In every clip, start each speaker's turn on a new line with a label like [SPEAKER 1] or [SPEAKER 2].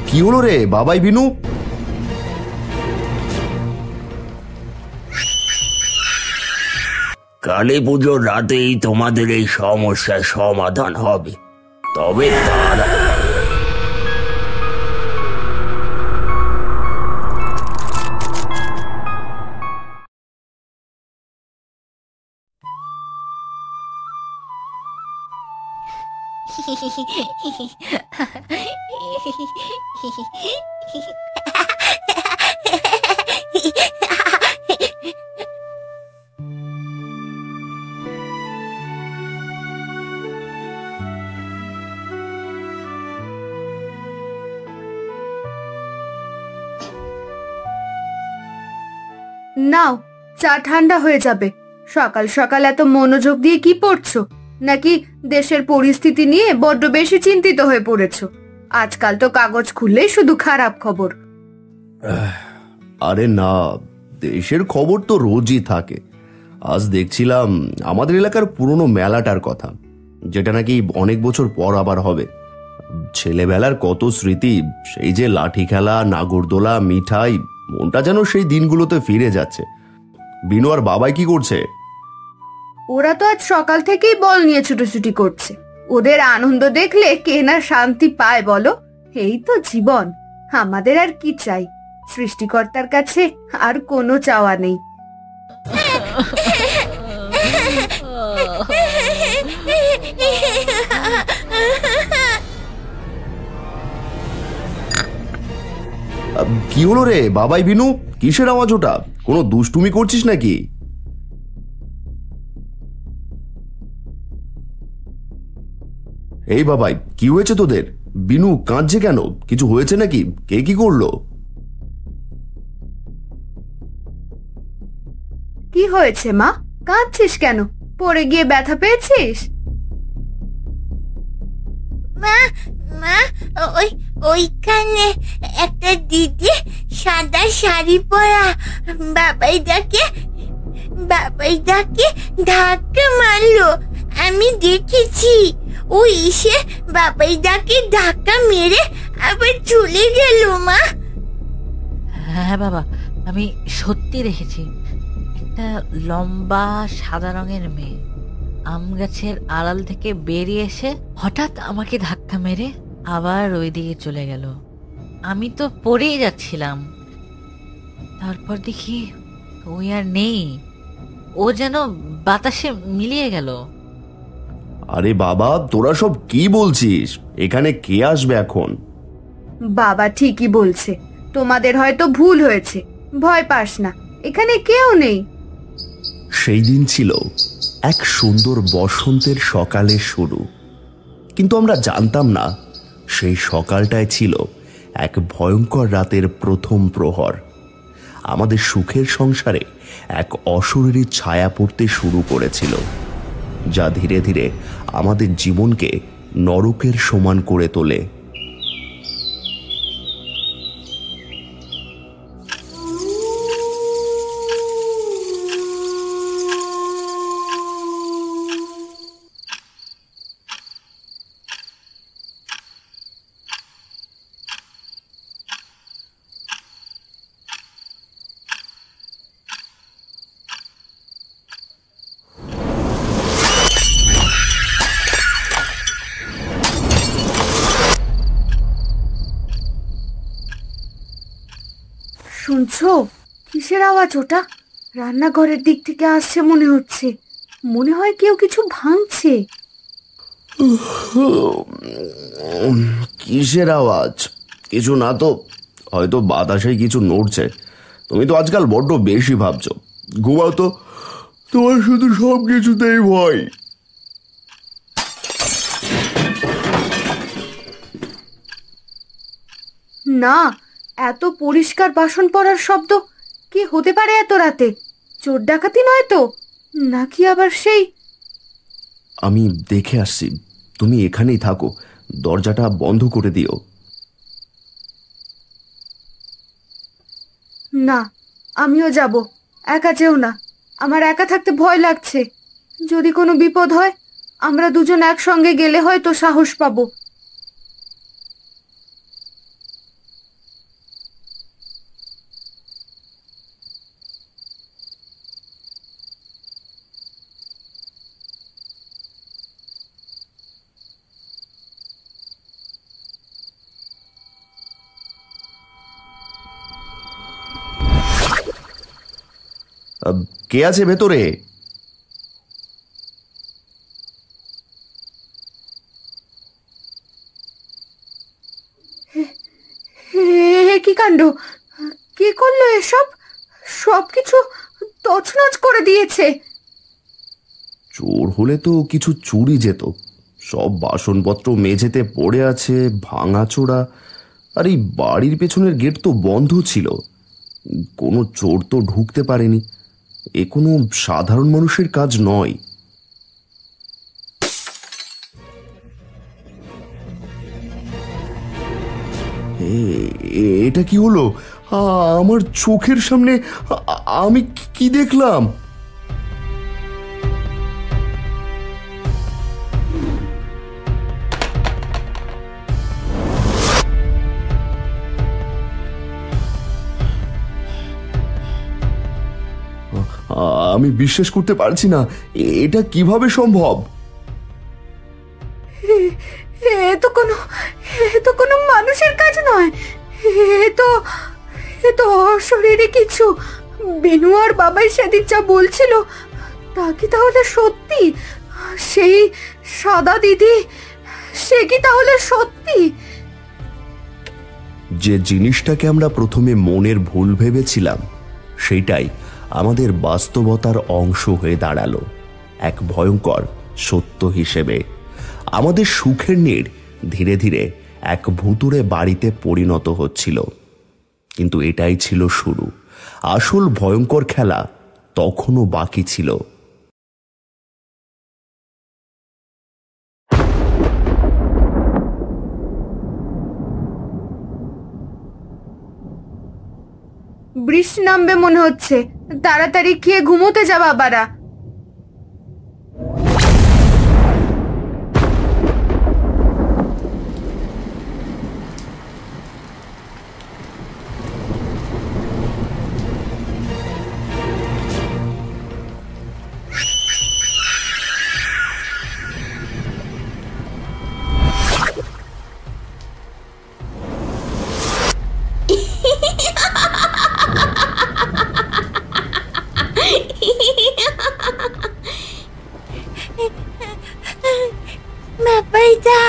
[SPEAKER 1] কি হলো রে বাবাই বিনু?
[SPEAKER 2] কালী পুজোর রাতেই তোমাদের এই সমস্যার সমাধান হবে, তবে তার
[SPEAKER 3] নাও, চা ঠান্ডা হয়ে যাবে। সকাল সকাল এত মনোযোগ দিয়ে কি পড়ছো? নাকি দেশের পরিস্থিতি নিয়ে বড্ড বেশি চিন্তিত হয়ে পড়েছো? আজকাল তো কাগজ খুললেই শুধু খারাপ খবর।
[SPEAKER 1] আরে না, দেশের খবর তো রোজই থাকে। আজ দেখছিলাম আমাদের এলাকার পুরনো মেলাটার কথা, যেটা নাকি অনেক বছর পর আবার হবে। ছেলেবেলার কত স্মৃতি, সেই যে লাঠি খেলা, নাগরদোলা, মিঠাই, মনটা যেন সেই দিনগুলোতে ফিরে যাচ্ছে। বিনু আর বাবাই কি করছে?
[SPEAKER 3] ওরা তো আজ সকাল থেকেই বল নিয়ে ছুটোছুটি করছে। ওদের আনন্দ দেখলে কে না শান্তি পায় বলো? এই তো জীবন, আমাদের আর কি চাই? সৃষ্টিকর্তার কাছে আর কোনো চাওয়া নেই।
[SPEAKER 1] কি হলো রে বাবাই বিনু? কিসের আওয়াজ ওটা? কোনো দুষ্টুমি করছিস নাকি? এই বাবাই, কি হয়েছে তোদের? বিনু কাঁদছে কেন? কিছু হয়েছে নাকি? কে কি করলো?
[SPEAKER 3] কি হয়েছে মা? কাঁদছিস কেন? পড়ে গিয়ে ব্যথা পেয়েছিস?
[SPEAKER 4] মা, মা, ওই ওইখানে একটা দিদি সাদা শাড়ি পরা বাবাইদাকে ধাক্কা মারলো। আমি দেখেছি। ও এসে বাবাইদাকে ধাক্কা মেরে আবার চলে গেল। মা,
[SPEAKER 5] হ্যাঁ বাবা, আমি সত্যি দেখেছি। একটা লম্বা সাদা রঙের মেয়ে আম গাছের আড়াল থেকে বেরিয়ে এসে হঠাৎ আমাকে ধাক্কা মেরে আবার ওই দিকে চলে গেল। আমি তো পড়েই যাচ্ছিলাম। তারপর দেখি ওই আর নেই, ও যেন বাতাসে মিলিয়ে গেল।
[SPEAKER 1] আরে বাবা, তোরা সব কি বলছিস? এখানে কে আসবে এখন?
[SPEAKER 3] বাবা ঠিকই বলছে, তোমাদের হয়তো ভুল হয়েছে। ভয় পাস না, এখানে কেউ নেই।
[SPEAKER 1] সেই দিন ছিল এক সুন্দর বসন্তের সকালের শুরু, কিন্তু আমরা জানতাম না সেই সকালটায় ছিল এক ভয়ঙ্কর রাতের প্রথম প্রহর। আমাদের সুখের সংসারে এক অশরীরী ছায়া পড়তে শুরু করেছিল, যা ধীরে ধীরে আমাদের জীবনকে নরকের সমান করে তোলে।
[SPEAKER 3] শুনছো? কিসের আওয়াজ ওটা? রান্নাঘরের দিক থেকে আসছে মনে হচ্ছে। মনে হয় কেউ কিছু ভাঙছে।
[SPEAKER 1] কিসের আওয়াজ? কিছু না তো, হয়তো বাতাসে কিছু নড়ছে। তুমি তো আজকাল বড্ড বেশি ভাবছো। ঘুমাও তো, তোমার শুধু সব কিছুতেই ভয়।
[SPEAKER 3] না, এত পরিষ্কার বাসন পড়ার শব্দ কি হতে পারে এত রাতে? চোর ডাকাতি নয় তো? নাকি আবার সেই...
[SPEAKER 1] আমি দেখে আসছি, তুমি এখানেই থাকো, দরজাটা বন্ধ করে দিও।
[SPEAKER 3] না, আমিও যাব। একা যেও না, আমার একা থাকতে ভয় লাগছে। যদি কোনো বিপদ হয়, আমরা দুজন একসঙ্গে গেলে হয়তো সাহস পাবো।
[SPEAKER 1] কে আছে ভেতরে?
[SPEAKER 3] কি কাণ্ড! কে করলো এসব? সবকিছু তছনছ করে দিয়েছে।
[SPEAKER 1] চোর হলে তো কিছু চুরি যেত। সব বাসনপত্র মেঝেতে পড়ে আছে, ভাঙাচোরা। আর এই বাড়ির পেছনের গেট তো বন্ধ ছিল। কোনো চোর তো ঢুকতে পারেনি। এ কোনো সাধারণ মানুষের কাজ নয়। এটা কি হলো? আমার চোখের সামনে আমি কি দেখলাম? আমি বিশ্বাস করতে পারছি না। এটা কিভাবে সম্ভব?
[SPEAKER 3] এ তো কোনো মানুষের কাজ নয়। এ তো অশরীরী কিছু। বিনু আর বাবাই সেদিন যা বলছিল তা কি তাহলে সত্যি? সেই সাদা দিদি, সে কি তাহলে সত্যি?
[SPEAKER 1] যে জিনিসটাকে আমরা প্রথমে মনের ভুল ভেবেছিলাম, সেটাই আমাদের বাস্তবতার অংশ হয়ে দাঁড়ালো এক ভয়ঙ্কর সত্য হিসেবে। আমাদের সুখের নীড় ধীরে ধীরে এক ভুতুড়ে বাড়িতে পরিণত হচ্ছিল। কিন্তু এটাই ছিল শুরু। আসল ভয়ঙ্কর খেলা তখনও বাকি ছিল।
[SPEAKER 3] বৃষ্টি নামবে মনে হচ্ছে। তাড়াতাড়ি খেয়ে ঘুমোতে যা বাবারা।
[SPEAKER 4] বাবাইদা,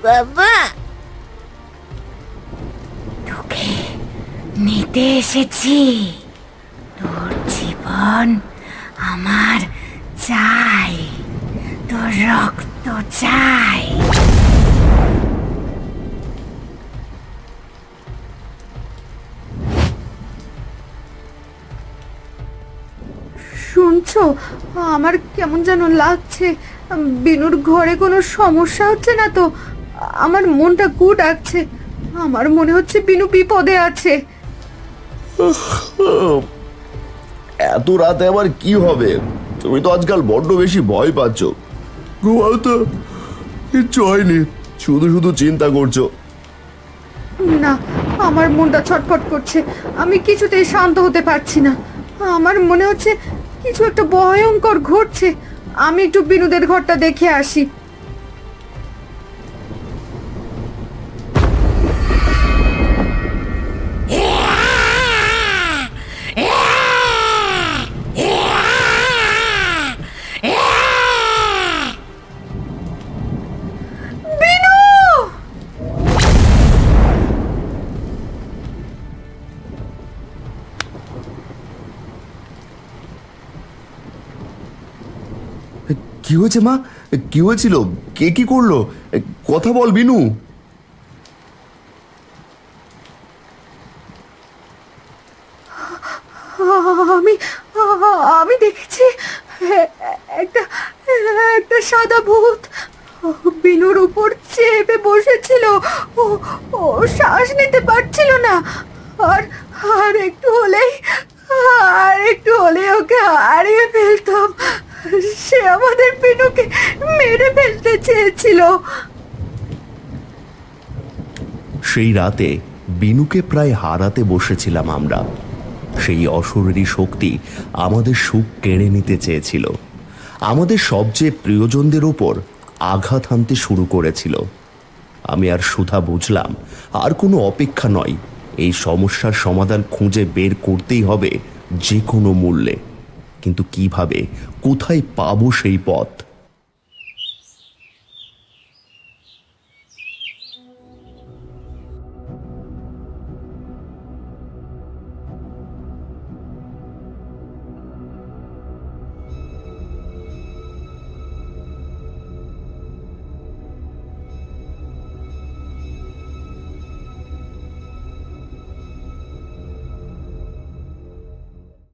[SPEAKER 4] বাবা তোকে নিতে এসেছি। তোর জীবন আমার চাই, তোর রক্ত চাই।
[SPEAKER 3] শুনছো? আমার কেমন যেন লাগছে। বিনুর ঘরে কোনো সমস্যা হচ্ছে না তো? আমার মনটা গু ডাকছে। আমার মনে হচ্ছে বিনু বিপদে আছে।
[SPEAKER 1] এত রাতে আবার কি হবে? তুমি তো আজকাল বড্ড বেশি ভয় পাচ্ছ। ঘুমাও তো, কিচ্ছু হয়নি, শুধু শুধু চিন্তা করছো।
[SPEAKER 3] না, আমার মনটা ছটফট করছে। আমি কিছুতেই শান্ত হতে পারছি না। আমার মনে হচ্ছে কিছু একটা ভয়ঙ্কর ঘটছে। আমি একটু বিনুদের ঘরটা দেখে আসি।
[SPEAKER 1] কি হয়েছে মা? কি হয়েছিল? কে কি করলো? কথা বল বিনু।
[SPEAKER 3] আমি আমি দেখেছি একটা একটা সাদা ভূত বিনুর উপর চেপে বসেছিল। ও ও শ্বাস নিতে পারছিল না। আর আর একটু হলেই ওকে হারিয়ে ফেলতাম। সে আমাদের বিনুকে মেরে ফেলতে চেয়েছিল।
[SPEAKER 1] সেই রাতে বিনুকে প্রায় হারাতে বসেছিলাম আমরা। সেই অশরীরী শক্তি আমাদের সুখ কেড়ে নিতে চেয়েছিল, আমাদের সবচেয়ে প্রিয়জনদের ওপর আঘাত হানতে শুরু করেছিল। আমি আর সুধা বুঝলাম আর কোনো অপেক্ষা নয়, এই সমস্যার সমাধান খুঁজে বের করতেই হবে যে কোনো মূল্যে। কিন্তু কিভাবে, কোথায় পাবো সেই পথ?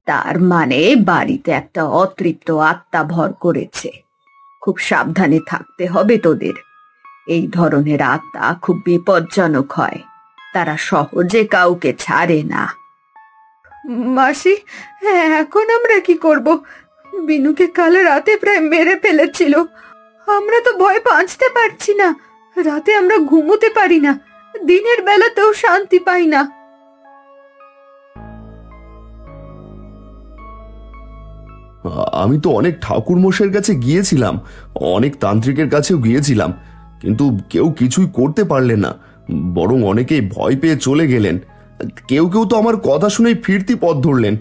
[SPEAKER 3] তার মানে বাড়িতে একটা অতৃপ্ত আত্মা ভর করেছে। খুব সাবধানে থাকতে হবে তোদের। এই ধরনের আত্মা খুব বিপজ্জনক হয়, তারা সহজে কাউকে ছাড়ে না। মাসি, এখন আমরা কি করব? বিনুকে কাল রাতে প্রায় মেরে ফেলেছিল। আমরা তো ভয় বাঁচতে পারছি না। রাতে আমরা ঘুমোতে পারি না, দিনের বেলাতেও শান্তি পাই না।
[SPEAKER 1] আমি তো অনেক ঠাকুর মশাইয়ের কাছে গিয়েছিলাম, অনেক তান্ত্রিকের কাছেও গিয়েছিলাম, কিন্তু কেউ কিছুই করতে পারলেন না। বরং অনেকেই ভয় পেয়ে চলে গেলেন। কেউ কেউ তো আমার কথা শুনেই ফিরতি পথ ধরলেন,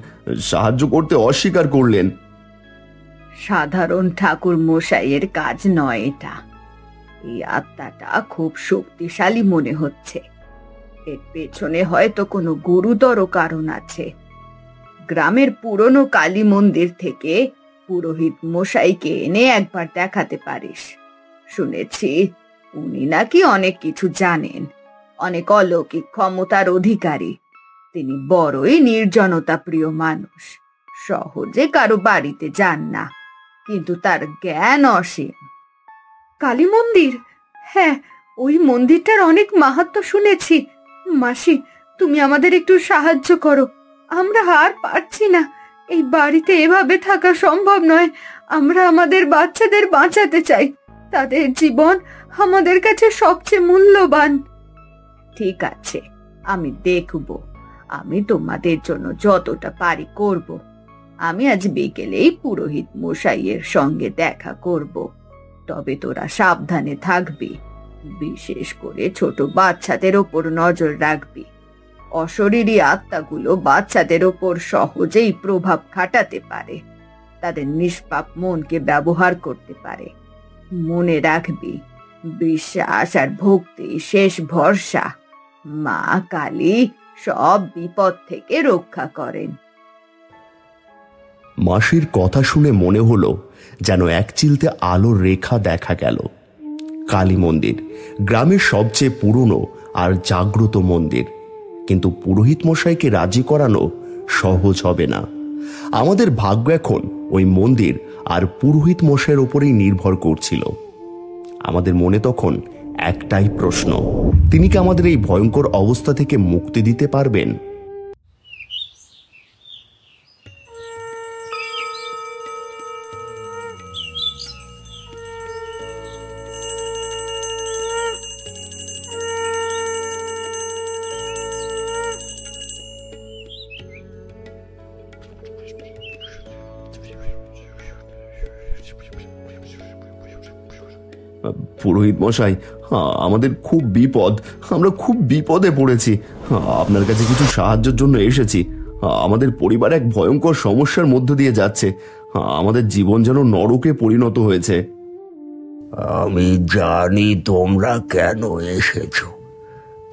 [SPEAKER 1] সাহায্য করতে অস্বীকার করলেন।
[SPEAKER 3] সাধারণ ঠাকুর মশাইয়ের কাজ নয় এটা। এই আত্মাটা খুব শক্তিশালী মনে হচ্ছে। এর পেছনে হয়তো কোনো গুরুতর কারণ আছে। গ্রামের পুরনো কালী মন্দির থেকে পুরোহিত মশাইকে এনে একবার দেখাতে পারিস। শুনেছি উনি নাকি অনেক কিছু জানেন, অনেক অলৌকিক ক্ষমতার অধিকারী। তিনি বড়ই নির্জনতা প্রিয় মানুষ, সহজে কারো বাড়িতে যান না, কিন্তু তার জ্ঞান অসীম। কালী মন্দির? হ্যাঁ, ওই মন্দিরটার অনেক মাহাত্ম্য শুনেছি। মাসি, তুমি আমাদের একটু সাহায্য করো। আমরা আর পারছি না, এই বাড়িতে এভাবে থাকা সম্ভব নয়। আমরা আমাদের বাচ্চাদের বাঁচাতে চাই, তাদের জীবন আমাদের কাছে সবচেয়ে মূল্যবান। ঠিক আছে, আমি দেখব। আমি তোমাদের জন্য যতটা পারি করব। আমি আজ বিকেলেই পুরোহিত মশাইয়ের সঙ্গে দেখা করব। তবে তোরা সাবধানে থাকবি, বিশেষ করে ছোট বাচ্চাদের ওপর নজর রাখবি। অশরীরী আত্মাগুলো বাচ্চাদের ওপর সহজেই প্রভাব খাটাতে পারে, তাদের নিষ্পাপ মনকে ব্যবহার করতে পারে। মনে রাখবি, বিশ্বাস আর ভক্তি শেষ ভরসা। মা কালী সব বিপদ থেকে রক্ষা করেন।
[SPEAKER 1] মাসির কথা শুনে মনে হলো যেন এক চিলতে আলোর রেখা দেখা গেল। কালী মন্দির গ্রামের সবচেয়ে পুরনো আর জাগ্রত মন্দির, কিন্তু পুরোহিত মশাইকে রাজি করানো সহজ হবে না। আমাদের ভাগ্য এখন ওই মন্দির আর পুরোহিত মশাইয়ের উপরেই নির্ভর করছিল। আমাদের মনে তখন একটাই প্রশ্ন, তিনি কি আমাদের এই ভয়ঙ্কর অবস্থা থেকে মুক্তি দিতে পারবেন? পুরোহিত মশাই, আমাদের খুব বিপদ, আমরা খুব বিপদে পড়েছি। আপনার কাছে কিছু সাহায্যের জন্য এসেছি। আমাদের পরিবার এক ভয়ঙ্কর সমস্যার মধ্য দিয়ে যাচ্ছে। আমাদের জীবন যেন নরকে পরিণত হয়েছে।
[SPEAKER 2] আমি জানি তোমরা কেন এসেছো।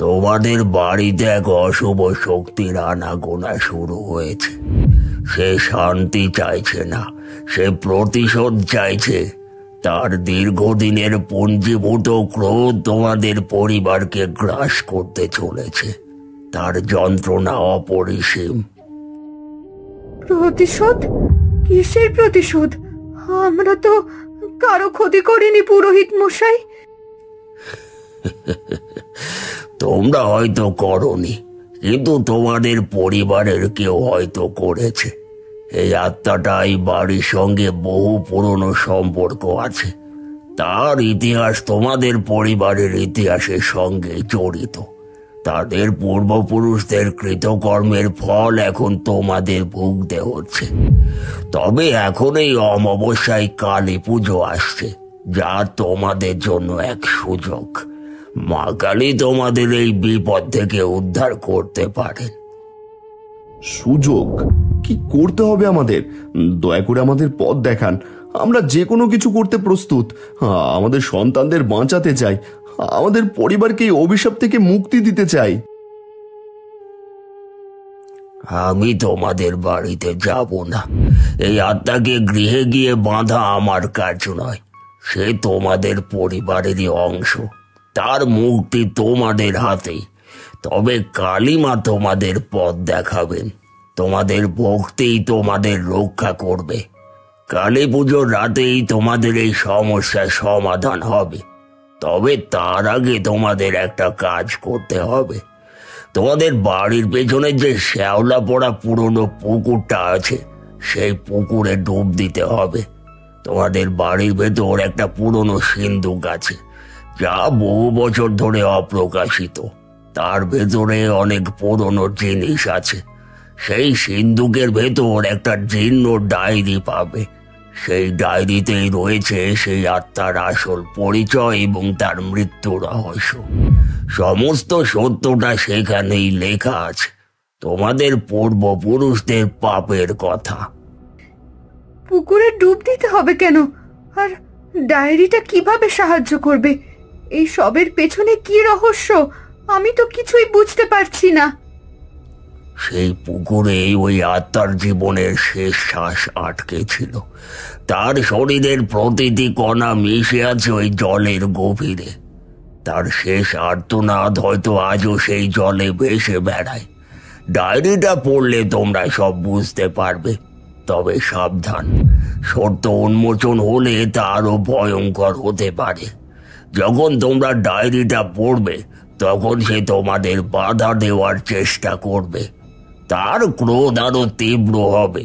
[SPEAKER 2] তোমাদের বাড়িতে এক অশুভ শক্তির আনাগোনা শুরু হয়েছে। সে শান্তি চাইছে না, সে প্রতিশোধ চাইছে। তার দীর্ঘদিনের পুঞ্জীভূত ক্রোধ তোমাদের পরিবারকে গ্রাস করতে চলেছে। তার যন্ত্রণা অপরিসীম।
[SPEAKER 3] প্রতিশোধ? কিসের প্রতিশোধ? আমরা তো কারো ক্ষতি করিনি পুরোহিত মশাই।
[SPEAKER 2] তোমরা হয়তো করনি, কিন্তু তোমাদের পরিবারের কেউ হয়তো করেছে। এই আত্মাটা এই বাড়ির সঙ্গে বহু পুরনো সম্পর্ক আছে। তার ইতিহাস তোমাদের পরিবারের ইতিহাসের সঙ্গে জড়িত। তাদের পূর্বপুরুষদের কৃতকর্মের ফল এখন তোমাদের ভুগতে হচ্ছে। তবে এখন এই অমাবস্যায় কালী পুজো আসছে, যা তোমাদের জন্য এক সুযোগ। মা কালী তোমাদের এই বিপদ থেকে উদ্ধার করতে পারেন।
[SPEAKER 1] সুযোগ? কি করতে হবে আমাদের? দয়া করে আমাদের পথ দেখান। আমরা যে কোনো কিছু করতে প্রস্তুত। আমাদের সন্তানদের বাঁচাতে চাই, আমাদের পরিবারকে এই অভিশাপ থেকে মুক্তি দিতে চাই।
[SPEAKER 2] আমি তোমাদের বাড়িতে যাব না। এই আত্মাকে গৃহে গিয়ে বাঁধা আমার কাজ নয়। সে তোমাদের পরিবারেরই অংশ। তার মুক্তি তোমাদের হাতেই। তবে কালীমা তোমাদের পথ দেখাবেন। তোমাদের ভক্তিই তোমাদের রক্ষা করবে। কালী পুজোর রাতেই তোমাদের এই সমস্যার সমাধান হবে। তবে তার আগে তোমাদের একটা কাজ করতে হবে। তোমাদের বাড়ির পেছনে যে শ্যাওলা পড়া পুরনো পুকুরটা আছে, সেই পুকুরে ডুব দিতে হবে। তোমাদের বাড়ির ভেতর একটা পুরনো সিন্দুক আছে, যা বহু বছর ধরে অপ্রকাশিত। তার ভেতরে অনেক পুরনো জিনিস আছে। সেই সিন্দুকের ভেতর একটা জীর্ণ ডায়েরি পাবে। সেই ডায়েরিতেই রয়েছে সেই আত্মার আসল পরিচয় এবং তার মৃত্যু রহস্য। সমস্ত সত্যটা সেখানেই লেখা আছে, তোমাদের পূর্বপুরুষদের পাপের কথা।
[SPEAKER 3] পুকুরে ডুব দিতে হবে কেন? আর ডায়েরিটা কিভাবে সাহায্য করবে? এই সবের পেছনে কি রহস্য? আমি তো কিছুই বুঝতে পারছি না।
[SPEAKER 2] সেই পুকুরে ওই আত্মার জীবনের শেষ শ্বাস আটকে ছিল। তার শরীরের প্রতিটি কণা মিশে আছে ওই জলের গভীরে। তার শেষ আর্তনাদ হয়তো আজও সেই জলে ভেসে বেড়ায়। ডায়েরিটা পড়লে তোমরা সব বুঝতে পারবে। তবে সাবধান, সত্য উন্মোচন হলে তা আরো ভয়ঙ্কর হতে পারে। যখন তোমরা ডায়েরিটা পড়বে, তখন সে তোমাদের বাধা দেওয়ার চেষ্টা করবে। তার ক্রোধ আরো তীব্র হবে।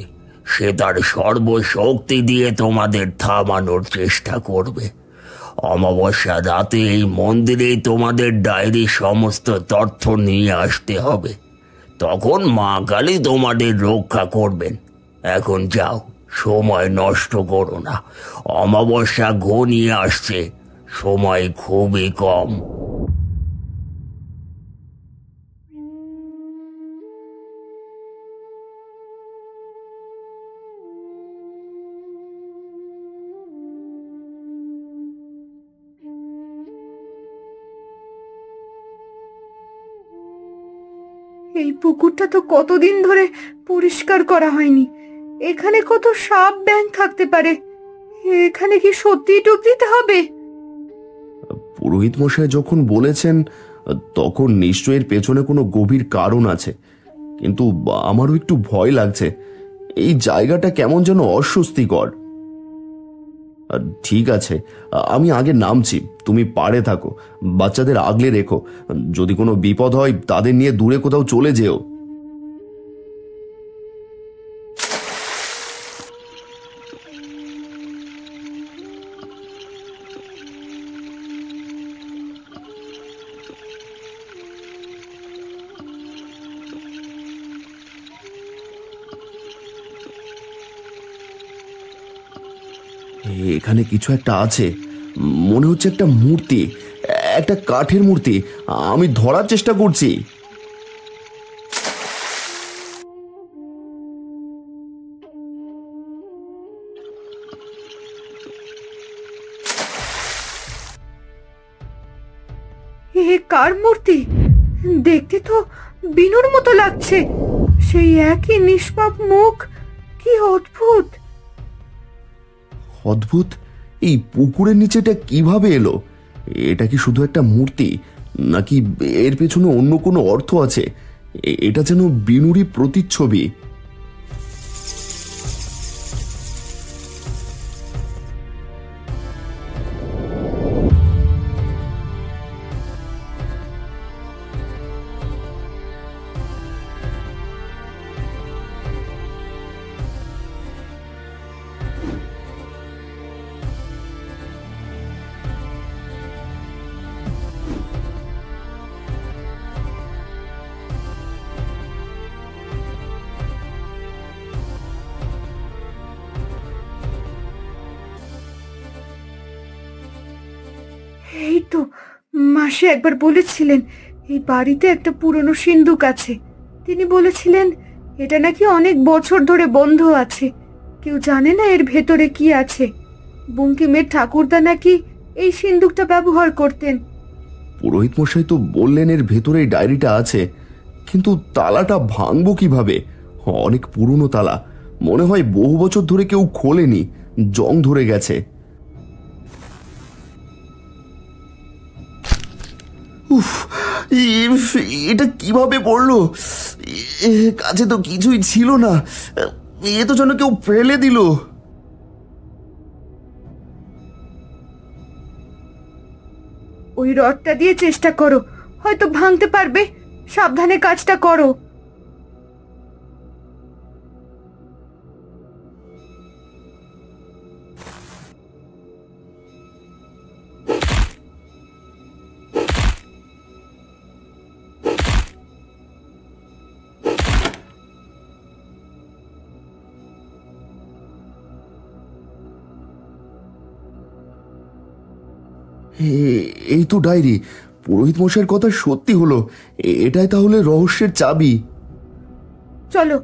[SPEAKER 2] সে তার সর্বশক্তি দিয়ে তোমাদের থামানোর চেষ্টা করবে। অমাবস্যা রাতে এই মন্দিরেই তোমাদের ডায়েরির সমস্ত তথ্য নিয়ে আসতে হবে। তখন মা কালী তোমাদের রক্ষা করবেন। এখন যাও, সময় নষ্ট করো না। অমাবস্যা ঘনিয়ে আসছে, সময় খুবই কম।
[SPEAKER 3] এই পুকুরটা তো কতদিন ধরে পরিষ্কার করা হয়নি। এখানে কত সাপ ব্যাঙ থাকতে পারে। এখানে কি সত্যি ডুব দিতে হবে?
[SPEAKER 1] পুরোহিত মশাই যখন বলেছেন, তখন নিশ্চয়ই এর পেছনে কোনো গভীর কারণ আছে। কিন্তু আমারও একটু ভয় লাগছে। এই জায়গাটা কেমন যেন অস্বস্তিকর। ঠিক আছে, আমি আগে নামছি, তুমি পাড়ে থাকো, বাচ্চাদের আগলে রেখো। যদি কোনো বিপদ হয় তাদের নিয়ে দূরে কোথাও চলে যেও। এখানে কিছু একটা আছে, মনে হচ্ছে একটা মূর্তি, একটা কাঠের মূর্তি। আমি ধরার চেষ্টা করছি।
[SPEAKER 3] এ কার মূর্তি? দেখতে তো বিনুর মতো লাগছে। সেই একই নিষ্পাপ মুখ, কি অদ্ভুত!
[SPEAKER 1] অদ্ভুত? এই পুকুরের নিচেটা কিভাবে এলো? এটা কি শুধু একটা মূর্তি, নাকি এর পেছনে অন্য কোনো অর্থ আছে? এটা যেন বিনুরই প্রতিচ্ছবি।
[SPEAKER 3] এই তো, মাসি একবার বলেছিলেন এই বাড়িতে একটা পুরনো সিন্দুক আছে। তিনি বলেছিলেন এটা নাকি অনেক বছর ধরে বন্ধ আছে, কেউ জানে না এর ভেতরে কি আছে। বঙ্কিমের ঠাকুরদা নাকি এই সিন্দুকটা ব্যবহার করতেন।
[SPEAKER 1] পুরোহিত মশাই তো বললেন এর ভেতরে এই ডায়েরিটা আছে, কিন্তু তালাটা ভাঙবো কিভাবে? অনেক পুরনো তালা, মনে হয় বহু বছর ধরে কেউ খোলেনি, জং ধরে গেছে। উফ, এটা কিভাবে পড়লো? কাছে তো কিছুই ছিল না, এ তো যেন কেউ ফেলে দিল।
[SPEAKER 3] ওই রডটা দিয়ে চেষ্টা করো, হয়তো ভাঙতে পারবে। সাবধানে কাজটা করো।
[SPEAKER 1] এই তো ডায়েরি, পুরোহিত মশাইয়ের কথা সত্যি হলো। এটাই তাহলে রহস্যের চাবি।
[SPEAKER 3] চলো,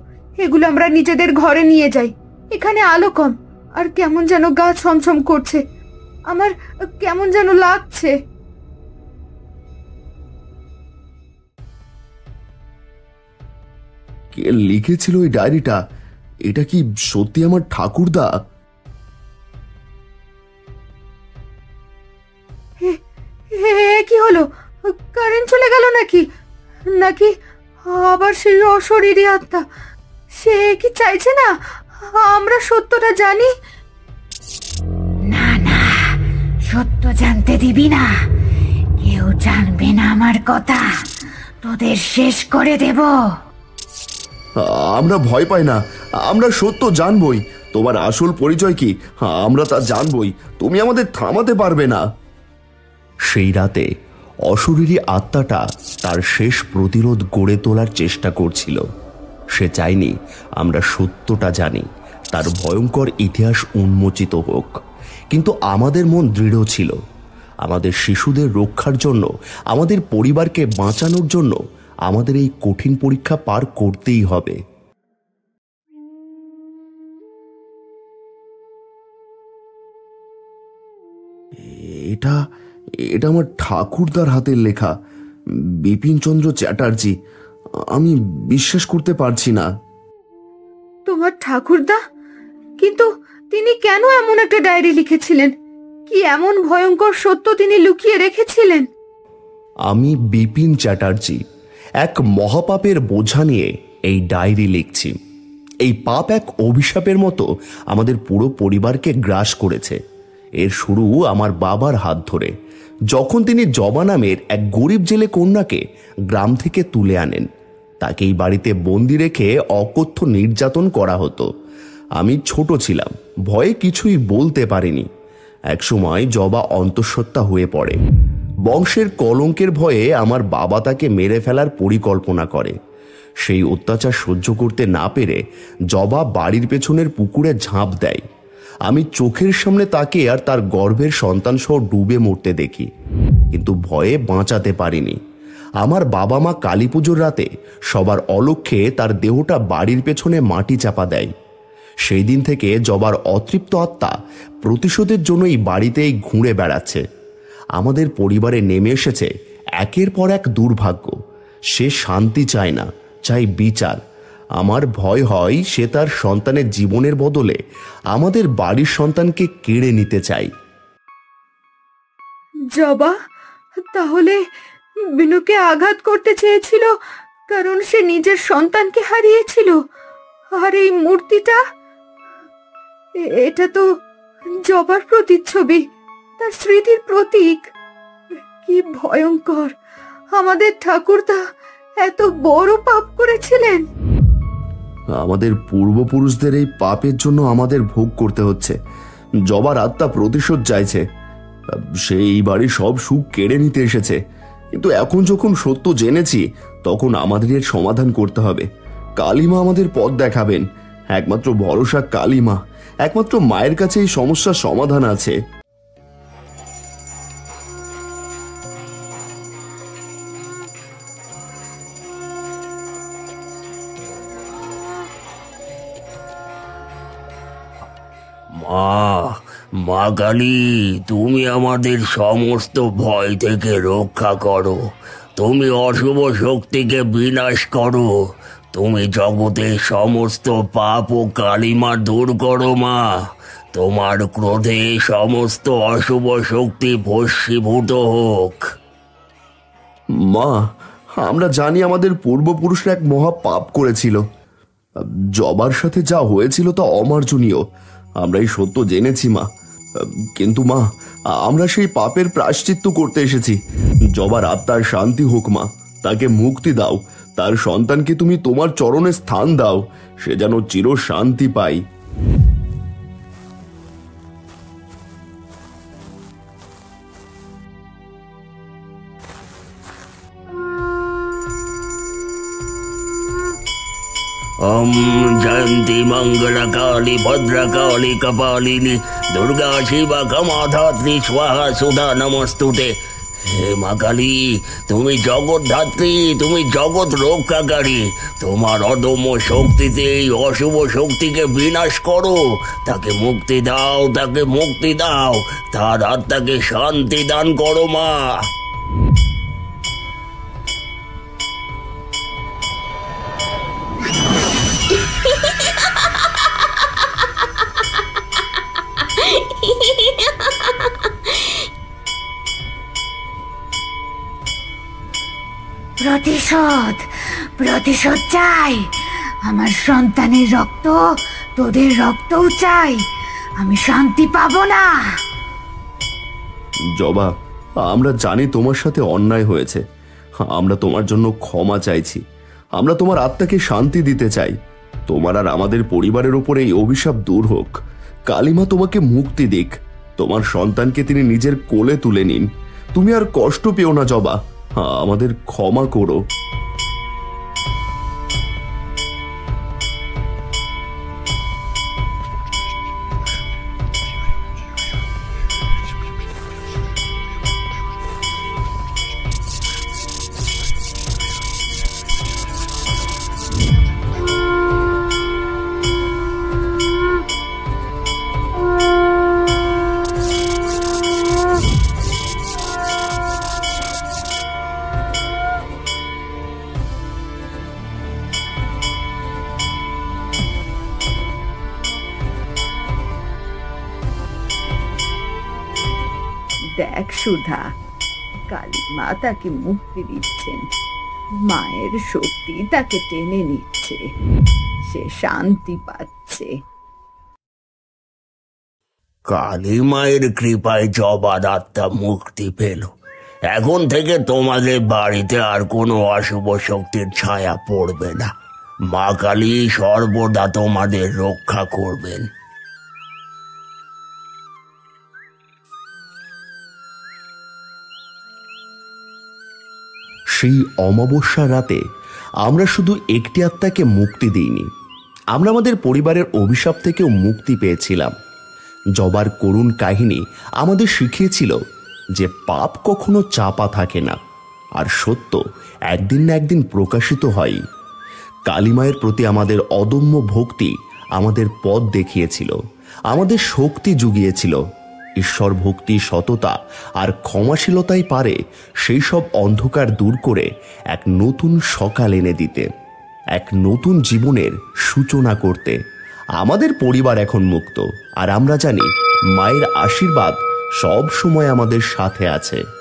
[SPEAKER 3] এগুলো আমরা নিজেদের ঘরে নিয়ে যাই। এখানে আলো কম, আর কেমন যেন গা ছমছম করছে। আমার কেমন যেন লাগছে।
[SPEAKER 1] কে লিখেছিল ওই ডায়েরিটা? এটা কি সত্যি আমার ঠাকুরদা?
[SPEAKER 3] কি হলো? কারেন্ট চলে গেল নাকি? নাকি আবার সেই অশরীরী আত্মা? সে কি চাইছে না আমরা সত্যটা জানি?
[SPEAKER 4] না না, সত্য জানতে দিবি না। কেউ জানবে না আমার কথা, তোদের শেষ করে দেব।
[SPEAKER 1] আমরা ভয় পাই না, আমরা সত্য জানবই। তোমার আসল পরিচয় কি আমরা তা জানবই, তুমি আমাদের থামাতে পারবে না। সেই রাতে অশরীরী আত্মাটা তার শেষ প্রতিরোধ গড়ে তোলার চেষ্টা করছিল। সে চায়নি আমরা সত্যটা জানি, তার ভয়ঙ্কর ইতিহাস উন্মোচিত হোক। কিন্তু আমাদের মন দৃঢ় ছিল। আমাদের শিশুদের রক্ষার জন্য, আমাদের পরিবারকে বাঁচানোর জন্য আমাদের এই কঠিন পরীক্ষা পার করতেই হবে। এটা এটা আমার ঠাকুরদার হাতের লেখা, বিপিনচন্দ্র চ্যাটার্জি। আমি বিশ্বাস করতে পারছি না।
[SPEAKER 3] তোমার ঠাকুরদা? কিন্তু তিনি কেন এমন একটা ডায়েরি লিখেছিলেন? কি এমন ভয়ঙ্কর সত্য তিনি লুকিয়ে রেখেছিলেন?
[SPEAKER 1] আমি বিপিন চ্যাটার্জি এক মহাপাপের বোঝা নিয়ে এই ডায়েরি লিখছি। এই পাপ এক অভিশাপের মতো আমাদের পুরো পরিবারকে গ্রাস করেছে। এর শুরু আমার বাবার হাত ধরে, যখন তিনি জবা নামের এক গরিব জেলে কন্যাকে গ্রাম থেকে তুলে আনেন। তাকেই বাড়িতে বন্দি রেখে অকথ্য নির্যাতন করা হতো। আমি ছোট ছিলাম, ভয়ে কিছুই বলতে পারিনি। একসময় জবা অন্তঃসত্ত্বা হয়ে পড়ে। বংশের কলঙ্কের ভয়ে আমার বাবা তাকে মেরে ফেলার পরিকল্পনা করে। সেই অত্যাচার সহ্য করতে না পেরে জবা বাড়ির পেছনের পুকুরে ঝাঁপ দেয়। আমি চোখের সামনে তাকে আর তার গর্ভের সন্তান সহ ডুবে মরতে দেখি, কিন্তু ভয়ে বাঁচাতে পারিনি। আমার বাবা মা কালী পুজোর রাতে সবার অলক্ষ্যে তার দেহটা বাড়ির পেছনে মাটি চাপা দেয়। সেই দিন থেকে জবার অতৃপ্ত আত্মা প্রতিশোধের জন্যই বাড়িতেই ঘুরে বেড়াচ্ছে। আমাদের পরিবারে নেমে এসেছে একের পর এক দুর্ভাগ্য। সে শান্তি চায় না, চাই বিচার। আমার ভয় হয় সে তার সন্তানের জীবনের বদলে আমাদের বাড়ির সন্তানকে কেড়ে নিতে চায়।
[SPEAKER 3] জবা তাহলে বিনুকে আঘাত করতে চেয়েছিল কারণ সে নিজের সন্তানকে হারিয়েছিল। আর এই মূর্তিটা, এটা তো জবার প্রতিচ্ছবি, তার স্মৃতির প্রতীক। কি ভয়ঙ্কর! আমাদের ঠাকুরদা এত বড় পাপ করেছিলেন।
[SPEAKER 1] আমাদের পূর্বপুরুষদের এই পাপের জন্য আমাদের ভোগ করতে হচ্ছে। জবার আত্মা প্রতিশোধ চাইছে। সে এই বাড়ির সব সুখ কেড়ে নিতে এসেছে, কিন্তু এখন যখন সত্য জেনেছি তখন আমাদের এর সমাধান করতে হবে। কালীমা আমাদের পথ দেখাবেন। একমাত্র ভরসা কালীমা। একমাত্র মায়ের কাছে এই সমস্যার সমাধান আছে।
[SPEAKER 2] মা কালী, তুমি আমাদের সমস্ত ভয় থেকে রক্ষা করো। তুমি অশুভ শক্তিকে বিনাশ করো। তুমি জগতের সমস্ত পাপ ও কালিমা দূর করো মা। তোমার ক্রোধে সমস্ত অশুভ শক্তি ভস্মীভূত হোক।
[SPEAKER 1] মা, আমরা জানি আমাদের পূর্বপুরুষরা এক মহা পাপ করেছিল। জবার সাথে যা হয়েছিল তা অমার্জনীয়। আমরা এই সত্য জেনেছি মা, কিন্তু মা, আমরা সেই পাপের প্রায়শ্চিত্ত করতে এসেছি। জবার আত্মার শান্তি হোক মা, তাকে মুক্তি দাও। তার সন্তানকে তুমি তোমার চরণে স্থান দাও, সে যেন চির শান্তি পায়।
[SPEAKER 2] ओम जयंती मंगल काली भद्रकाली कपालिनी दुर्गा शिवा कमाधात्री स्वाहा सुधा नमस्तुते। হে মা কালী, তুমি জগৎধাত্রী, তুমি জগৎ রক্ষাকারী। তোমার অদম্য শক্তিতে এই অশুভ শক্তিকে বিনাশ করো। তাকে মুক্তি দাও, তাকে মুক্তি দাও। তার আত্মাকে শান্তি দান করো মা।
[SPEAKER 4] প্রতিশোধ, প্রতিশোধ চাই। আমার সন্তানের রক্ত, তোদের রক্তও চাই। আমি শান্তি পাবো না।
[SPEAKER 1] জবা, আমরা জানি তোমার সাথে অন্যায় হয়েছে। আমরা তোমার জন্য ক্ষমা চাইছি। আমরা তোমার আত্মাকে শান্তি দিতে চাই। তোমার আর আমাদের পরিবারের উপর এই অভিশাপ দূর হোক। কালীমা তোমাকে মুক্তি দিক। তোমার সন্তানকে তিনি নিজের কোলে তুলে নিন। তুমি আর কষ্ট পেও না জবা, আমাদের ক্ষমা করো।
[SPEAKER 3] দেখ সুধা, কালীমা তাকে মুক্তি দিচ্ছেন। মায়ের শক্তি তাকে টেনে নিচ্ছে, সে শান্তি পাচ্ছে।
[SPEAKER 2] কালী মায়ের কৃপায় জবার আত্মা মুক্তি পেল। এখন থেকে তোমাদের বাড়িতে আর কোনো অশুভ শক্তির ছায়া পড়বে না। মা কালী সর্বদা তোমাদের রক্ষা করবেন।
[SPEAKER 1] সেই অমাবস্যা রাতে আমরা শুধু একটি আত্মাকে মুক্তি দিইনি, আমরা আমাদের পরিবারের অভিশাপ থেকেও মুক্তি পেয়েছিলাম। জবার করুণ কাহিনী আমাদের শিখিয়েছিল যে পাপ কখনো চাপা থাকে না, আর সত্য একদিন না একদিন প্রকাশিত হয়। কালীমায়ের প্রতি আমাদের অদম্য ভক্তি আমাদের পথ দেখিয়েছিল, আমাদের শক্তি জুগিয়েছিল। ঈশ্বর ভক্তি, সততা আর ক্ষমাশীলতাই পারে সেই সব অন্ধকার দূর করে এক নতুন সকাল এনে দিতে। এক নতুন জীবনের সূচনা করতে। আমাদের পরিবার এখন মুক্ত, আর আমরা জানি মায়ের আশীর্বাদ সব সময় আমাদের সাথে আছে।